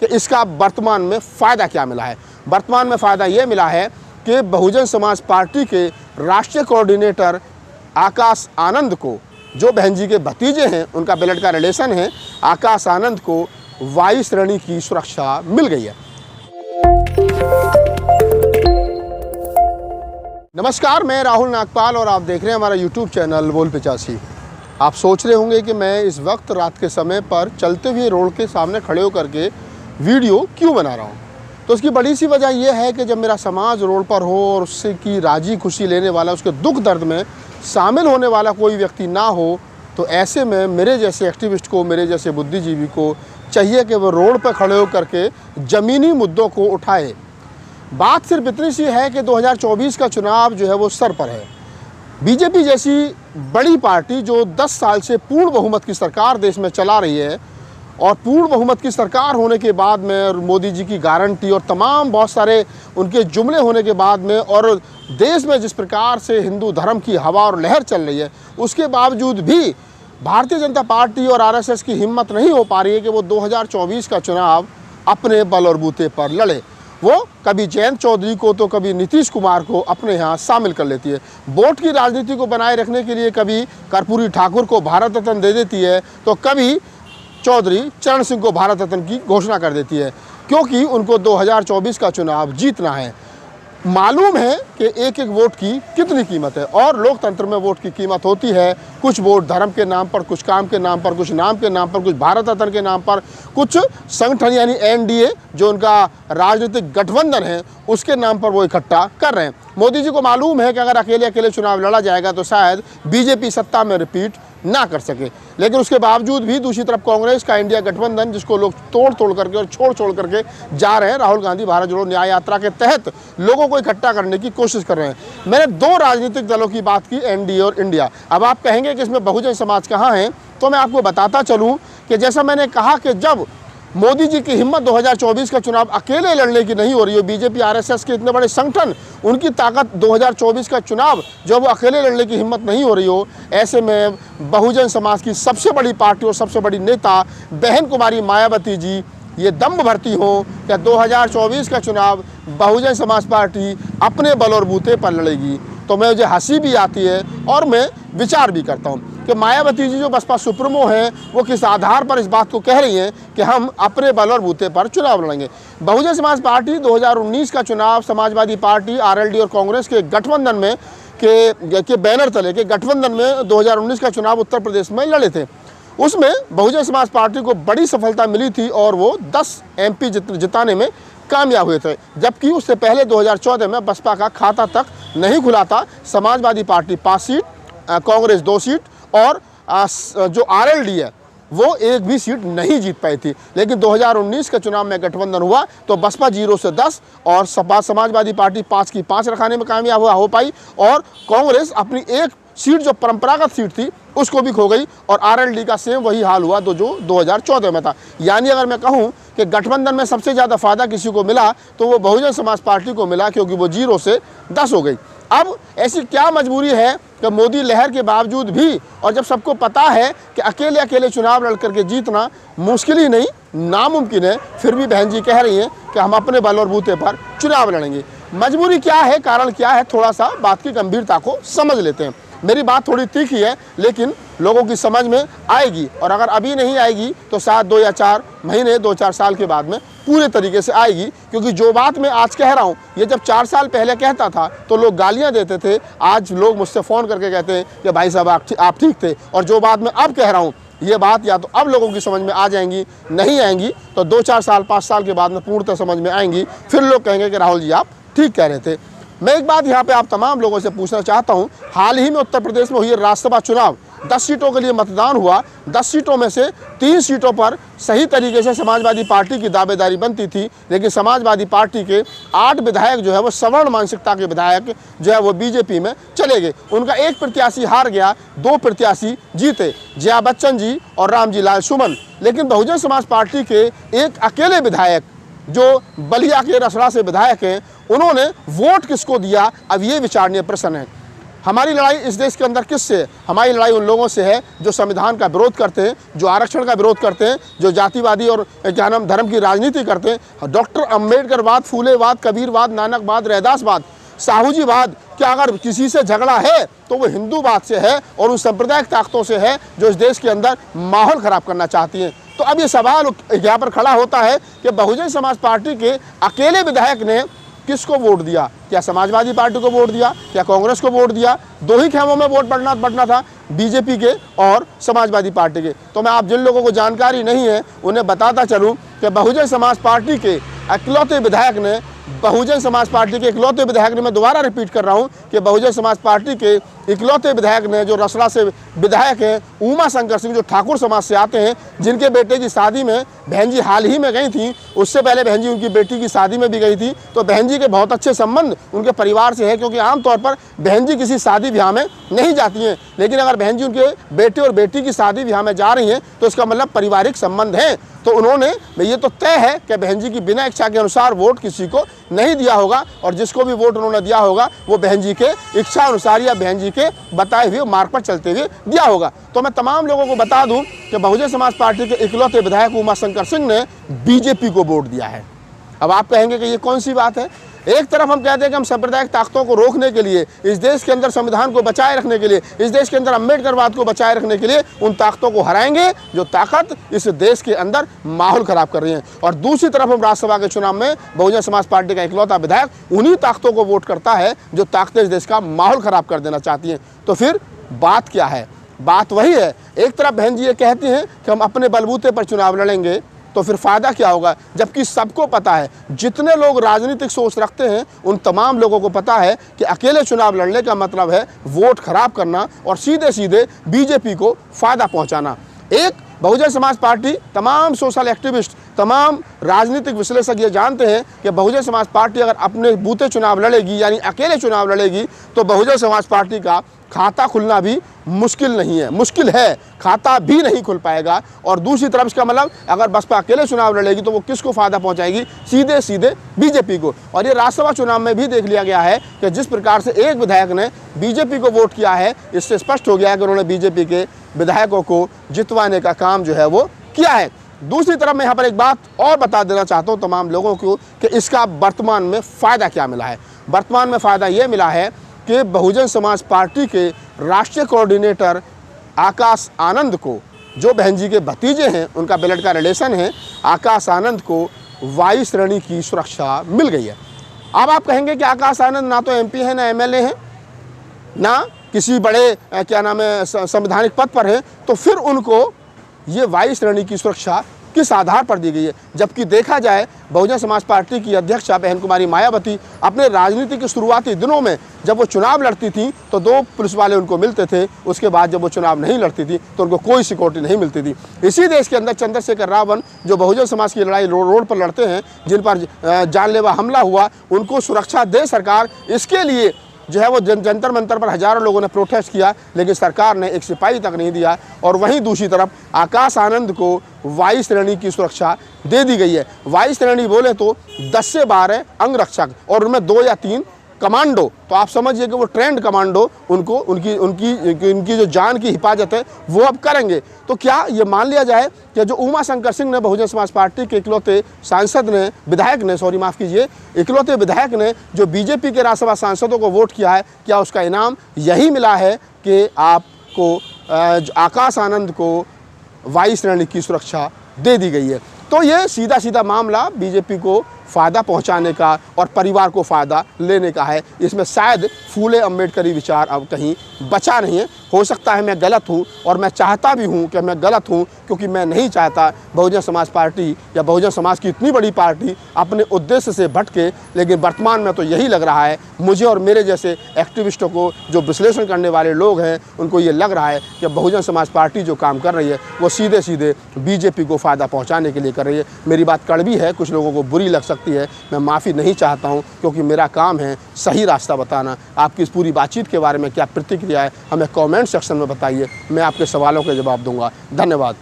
कि इसका वर्तमान में फ़ायदा क्या मिला है। वर्तमान में फ़ायदा ये मिला है कि बहुजन समाज पार्टी के राष्ट्रीय कोऑर्डिनेटर आकाश आनंद को, जो बहन जी के भतीजे हैं, उनका ब्लड का रिलेशन है, आकाश आनंद को वायु श्रेणी की सुरक्षा मिल गई है। नमस्कार, मैं राहुल नागपाल और आप देख रहे हैं हमारा यूट्यूब चैनल बोल 85। आप सोच रहे होंगे कि मैं इस वक्त रात के समय पर चलते हुए रोड के सामने खड़े होकर के वीडियो क्यों बना रहा हूँ। तो उसकी बड़ी सी वजह यह है कि जब मेरा समाज रोड पर हो और उससे की राजी खुशी लेने वाला, उसके दुख दर्द में शामिल होने वाला कोई व्यक्ति ना हो, तो ऐसे में मेरे जैसे एक्टिविस्ट को, मेरे जैसे बुद्धिजीवी को चाहिए कि वो रोड पर खड़े होकर के ज़मीनी मुद्दों को उठाए। बात सिर्फ इतनी सी है कि 2024 का चुनाव जो है वो सर पर है। बीजेपी जैसी बड़ी पार्टी जो 10 साल से पूर्ण बहुमत की सरकार देश में चला रही है, और पूर्ण बहुमत की सरकार होने के बाद में मोदी जी की गारंटी और तमाम बहुत सारे उनके जुमले होने के बाद में, और देश में जिस प्रकार से हिंदू धर्म की हवा और लहर चल रही है, उसके बावजूद भी भारतीय जनता पार्टी और आरएसएस की हिम्मत नहीं हो पा रही है कि वो 2024 का चुनाव अपने बल और बूते पर लड़े। वो कभी जयंत चौधरी को तो कभी नीतीश कुमार को अपने यहाँ शामिल कर लेती है। वोट की राजनीति को बनाए रखने के लिए कभी कर्पूरी ठाकुर को भारत रत्न दे देती है, तो कभी चौधरी चरण सिंह को भारत रत्न की घोषणा कर देती है, क्योंकि उनको 2024 का चुनाव जीतना है। मालूम है कि एक एक वोट की कितनी कीमत है, और लोकतंत्र में वोट की कीमत होती है। कुछ वोट धर्म के नाम पर, कुछ काम के नाम पर, कुछ नाम के नाम पर, कुछ भारत रत्न के नाम पर, कुछ संगठन यानी एनडीए जो उनका राजनीतिक गठबंधन है उसके नाम पर वो इकट्ठा कर रहे हैं। मोदी जी को मालूम है कि अगर अकेले अकेले चुनाव लड़ा जाएगा तो शायद बीजेपी सत्ता में रिपीट ना कर सके, लेकिन उसके बावजूद भी दूसरी तरफ कांग्रेस का इंडिया गठबंधन, जिसको लोग तोड़ करके और छोड़ करके जा रहे हैं, राहुल गांधी भारत जोड़ो न्याय यात्रा के तहत लोगों को इकट्ठा करने की कोशिश कर रहे हैं। मैंने दो राजनीतिक दलों की बात की, एनडीए और इंडिया। अब आप कहेंगे कि इसमें बहुजन समाज कहाँ है, तो मैं आपको बताता चलूँ कि जैसा मैंने कहा कि जब मोदी जी की हिम्मत 2024 का चुनाव अकेले लड़ने की नहीं हो रही हो, बीजेपी आरएसएस के इतने बड़े संगठन, उनकी ताकत 2024 का चुनाव जब वो अकेले लड़ने की हिम्मत नहीं हो रही हो, ऐसे में बहुजन समाज की सबसे बड़ी पार्टी और सबसे बड़ी नेता बहन कुमारी मायावती जी ये दम भरती हो कि 2024 का चुनाव बहुजन समाज पार्टी अपने बल और बूते पर लड़ेगी, तो मुझे हंसी भी आती है और मैं विचार भी करता हूँ कि मायावती जी जो बसपा सुप्रीमो हैं, वो किस आधार पर इस बात को कह रही हैं कि हम अपने बल और बूते पर चुनाव लड़ेंगे। बहुजन समाज पार्टी 2019 का चुनाव समाजवादी पार्टी, आरएलडी और कांग्रेस के गठबंधन में के बैनर तले के गठबंधन में 2019 का चुनाव उत्तर प्रदेश में लड़े थे। उसमें बहुजन समाज पार्टी को बड़ी सफलता मिली थी और वो 10 MP जिताने में कामयाब हुए थे, जबकि उससे पहले 2014 में बसपा का खाता तक नहीं खुला था। Samajwadi party 5 seat, Congress 2 seat और जो आरएलडी है वो एक भी सीट नहीं जीत पाई थी। लेकिन 2019 के चुनाव में गठबंधन हुआ तो बसपा 0 से 10 और समाजवादी पार्टी 5 की 5 रखाने में कामयाब हो पाई, और कांग्रेस अपनी एक सीट जो परंपरागत सीट थी उसको भी खो गई, और आरएलडी का सेम वही हाल हुआ जो 2014 में था। यानी अगर मैं कहूं कि गठबंधन में सबसे ज़्यादा फायदा किसी को मिला तो वो बहुजन समाज पार्टी को मिला, क्योंकि वो 0 से 10 हो गई। अब ऐसी क्या मजबूरी है कि मोदी लहर के बावजूद भी, और जब सबको पता है कि अकेले अकेले चुनाव लड़ करके जीतना मुश्किल ही नहीं नामुमकिन है, फिर भी बहन जी कह रही हैं कि हम अपने बल और बूते पर चुनाव लड़ेंगे। मजबूरी क्या है, कारण क्या है, थोड़ा सा बात की गंभीरता को समझ लेते हैं। मेरी बात थोड़ी तीखी है लेकिन लोगों की समझ में आएगी, और अगर अभी नहीं आएगी तो शायद 2 या 4 महीने, 2-4 साल के बाद में पूरे तरीके से आएगी। क्योंकि जो बात मैं आज कह रहा हूँ, ये जब 4 साल पहले कहता था तो लोग गालियाँ देते थे, आज लोग मुझसे फ़ोन करके कहते हैं कि भाई साहब आप ठीक थे। और जो बात मैं अब कह रहा हूँ, ये बात या तो अब लोगों की समझ में आ जाएंगी, नहीं आएंगी तो 2-4 साल 5 साल के बाद में पूर्णतः समझ में आएंगी। फिर लोग कहेंगे कि राहुल जी आप ठीक कह रहे थे। मैं एक बात यहाँ पे आप तमाम लोगों से पूछना चाहता हूँ, हाल ही में उत्तर प्रदेश में हुई राज्यसभा चुनाव, 10 सीटों के लिए मतदान हुआ। 10 सीटों में से 3 सीटों पर सही तरीके से समाजवादी पार्टी की दावेदारी बनती थी, लेकिन समाजवादी पार्टी के 8 विधायक जो है वो सवर्ण मानसिकता के विधायक जो है वो बीजेपी में चले गए। उनका एक प्रत्याशी हार गया, 2 प्रत्याशी जीते, जया बच्चन जी और रामजी लाल सुमन। लेकिन बहुजन समाज पार्टी के एक अकेले विधायक जो बलिया के रसड़ा से विधायक हैं, उन्होंने वोट किसको दिया, अब ये विचारणीय प्रश्न है। हमारी लड़ाई इस देश के अंदर किससे है? हमारी लड़ाई उन लोगों से है जो संविधान का विरोध करते हैं, जो आरक्षण का विरोध करते हैं, जो जातिवादी और क्या नाम धर्म की राजनीति करते हैं। डॉक्टर अंबेडकरवाद, फूलेवाद, कबीरवाद, नानकवाद, रैदासवाद, साहूजीवाद, क्या अगर किसी से झगड़ा है तो वो हिंदूवाद से है और उन सांप्रदायिक ताकतों से है जो इस देश के अंदर माहौल ख़राब करना चाहती हैं। तो अब ये सवाल यहाँ पर खड़ा होता है कि बहुजन समाज पार्टी के अकेले विधायक ने किसको वोट दिया? क्या समाजवादी पार्टी को वोट दिया? क्या कांग्रेस को वोट दिया? दो ही खेमों में वोट बढ़ना था, बीजेपी के और समाजवादी पार्टी के। तो मैं आप जिन लोगों को जानकारी नहीं है उन्हें बताता चलूं कि बहुजन समाज पार्टी के इकलौते विधायक ने मैं दोबारा रिपीट कर रहा हूं कि बहुजन समाज पार्टी के इकलौते विधायक ने, जो रसड़ा से विधायक हैं, उमा शंकर सिंह, जो ठाकुर समाज से आते हैं, जिनके बेटे की शादी में बहन जी हाल ही में गई थी, उससे पहले बहन जी उनकी बेटी की शादी में भी गई थी। तो बहन जी के बहुत अच्छे संबंध उनके परिवार से है, क्योंकि आमतौर पर बहन जी किसी शादी ब्याह में नहीं जाती हैं, लेकिन अगर बहन जी उनके बेटे और बेटी की शादी ब्याह में जा रही हैं तो इसका मतलब पारिवारिक संबंध है। तो उन्होंने, ये तो तय है कि बहन जी की बिना इच्छा के अनुसार वोट किसी को नहीं दिया होगा, और जिसको भी वोट उन्होंने दिया होगा वो बहन जी के इच्छा अनुसार या बहन जी के बताए हुए मार्ग पर चलते हुए दिया होगा। तो मैं तमाम लोगों को बता दूं कि बहुजन समाज पार्टी के इकलौते विधायक उमा शंकर सिंह ने बीजेपी को वोट दिया है। अब आप कहेंगे कि ये कौन सी बात है? एक तरफ हम कहते हैं कि हम सांप्रदायिक ताकतों को रोकने के लिए, इस देश के अंदर संविधान को बचाए रखने के लिए, इस देश के अंदर अंबेडकरवाद को बचाए रखने के लिए उन ताकतों को हराएंगे जो ताकत इस देश के अंदर माहौल खराब कर रही हैं। और दूसरी तरफ हम राज्यसभा के चुनाव में बहुजन समाज पार्टी का इकलौता विधायक उन्हीं ताकतों को वोट करता है जो ताकतें इस देश का माहौल खराब कर देना चाहती हैं। तो फिर बात क्या है? बात वही है, एक तरफ बहन जी ये कहती हैं कि हम अपने बलबूते पर चुनाव लड़ेंगे, तो फिर फ़ायदा क्या होगा? जबकि सबको पता है, जितने लोग राजनीतिक सोच रखते हैं उन तमाम लोगों को पता है कि अकेले चुनाव लड़ने का मतलब है वोट खराब करना और सीधे सीधे बीजेपी को फ़ायदा पहुंचाना। एक बहुजन समाज पार्टी, तमाम सोशल एक्टिविस्ट, तमाम राजनीतिक विश्लेषक ये जानते हैं कि बहुजन समाज पार्टी अगर अपने बूते चुनाव लड़ेगी, यानी अकेले चुनाव लड़ेगी, तो बहुजन समाज पार्टी का खाता खुलना भी मुश्किल नहीं है, मुश्किल है, खाता भी नहीं खुल पाएगा। और दूसरी तरफ इसका मतलब अगर बसपा अकेले चुनाव लड़ेगी तो वो किसको फ़ायदा पहुंचाएगी? सीधे सीधे बीजेपी को। और ये राज्यसभा चुनाव में भी देख लिया गया है कि जिस प्रकार से एक विधायक ने बीजेपी को वोट किया है, इससे स्पष्ट हो गया है कि उन्होंने बीजेपी के विधायकों को जितवाने का काम जो है वो किया है। दूसरी तरफ मैं यहाँ पर एक बात और बता देना चाहता हूँ तमाम लोगों को कि इसका वर्तमान में फ़ायदा क्या मिला है। वर्तमान में फ़ायदा ये मिला है कि बहुजन समाज पार्टी के राष्ट्रीय कोऑर्डिनेटर आकाश आनंद को, जो बहन जी के भतीजे हैं, उनका ब्लड का रिलेशन है, आकाश आनंद को वायु श्रेणी की सुरक्षा मिल गई है। अब आप कहेंगे कि आकाश आनंद ना तो एमपी है, ना एमएलए हैं, ना किसी बड़े क्या नाम है संवैधानिक पद पर है, तो फिर उनको ये वायु श्रेणी की सुरक्षा किस आधार पर दी गई है? जबकि देखा जाए बहुजन समाज पार्टी की अध्यक्षा बहन कुमारी मायावती अपने राजनीति के शुरुआती दिनों में जब वो चुनाव लड़ती थी तो 2 पुलिस वाले उनको मिलते थे, उसके बाद जब वो चुनाव नहीं लड़ती थी तो उनको कोई सिक्योरिटी नहीं मिलती थी। इसी देश के अंदर चंद्रशेखर रावण, जो बहुजन समाज की लड़ाई रोड पर लड़ते हैं, जिन पर जानलेवा हमला हुआ, उनको सुरक्षा दे सरकार, इसके लिए जो है वो जंतर मंतर पर हज़ारों लोगों ने प्रोटेस्ट किया, लेकिन सरकार ने एक सिपाही तक नहीं दिया। और वहीं दूसरी तरफ आकाश आनंद को वायु श्रेणी की सुरक्षा दे दी गई है। वायु श्रेणी बोले तो 10 से 12 अंगरक्षक और उनमें 2 या 3 कमांडो। तो आप समझिए कि वो ट्रेंड कमांडो उनको उनकी जो जान की हिफाजत है वो अब करेंगे। तो क्या ये मान लिया जाए कि जो उमा शंकर सिंह ने, बहुजन समाज पार्टी के इकलौते इकलौते विधायक ने जो बीजेपी के राज्यसभा सांसदों को वोट किया है, क्या उसका इनाम यही मिला है कि आपको आकाश आनंद को वायु श्रेणी की सुरक्षा दे दी गई है? तो ये सीधा सीधा मामला बीजेपी को फ़ायदा पहुंचाने का और परिवार को फ़ायदा लेने का है। इसमें शायद फूले अम्बेडकरी विचार अब कहीं बचा नहीं है। हो सकता है मैं गलत हूं, और मैं चाहता भी हूं कि मैं गलत हूं, क्योंकि मैं नहीं चाहता बहुजन समाज पार्टी या बहुजन समाज की इतनी बड़ी पार्टी अपने उद्देश्य से भटके। लेकिन वर्तमान में तो यही लग रहा है मुझे और मेरे जैसे एक्टिविस्टों को, जो विश्लेषण करने वाले लोग हैं, उनको ये लग रहा है कि बहुजन समाज पार्टी जो काम कर रही है वो सीधे सीधे बीजेपी को फ़ायदा पहुँचाने के लिए कर रही है। मेरी बात कड़वी है, कुछ लोगों को बुरी लग सकती है, मैं माफ़ी नहीं चाहता हूं, क्योंकि मेरा काम है सही रास्ता बताना। आपकी इस पूरी बातचीत के बारे में क्या प्रतिक्रिया है हमें कमेंट सेक्शन में बताइए, मैं आपके सवालों के जवाब दूंगा। धन्यवाद।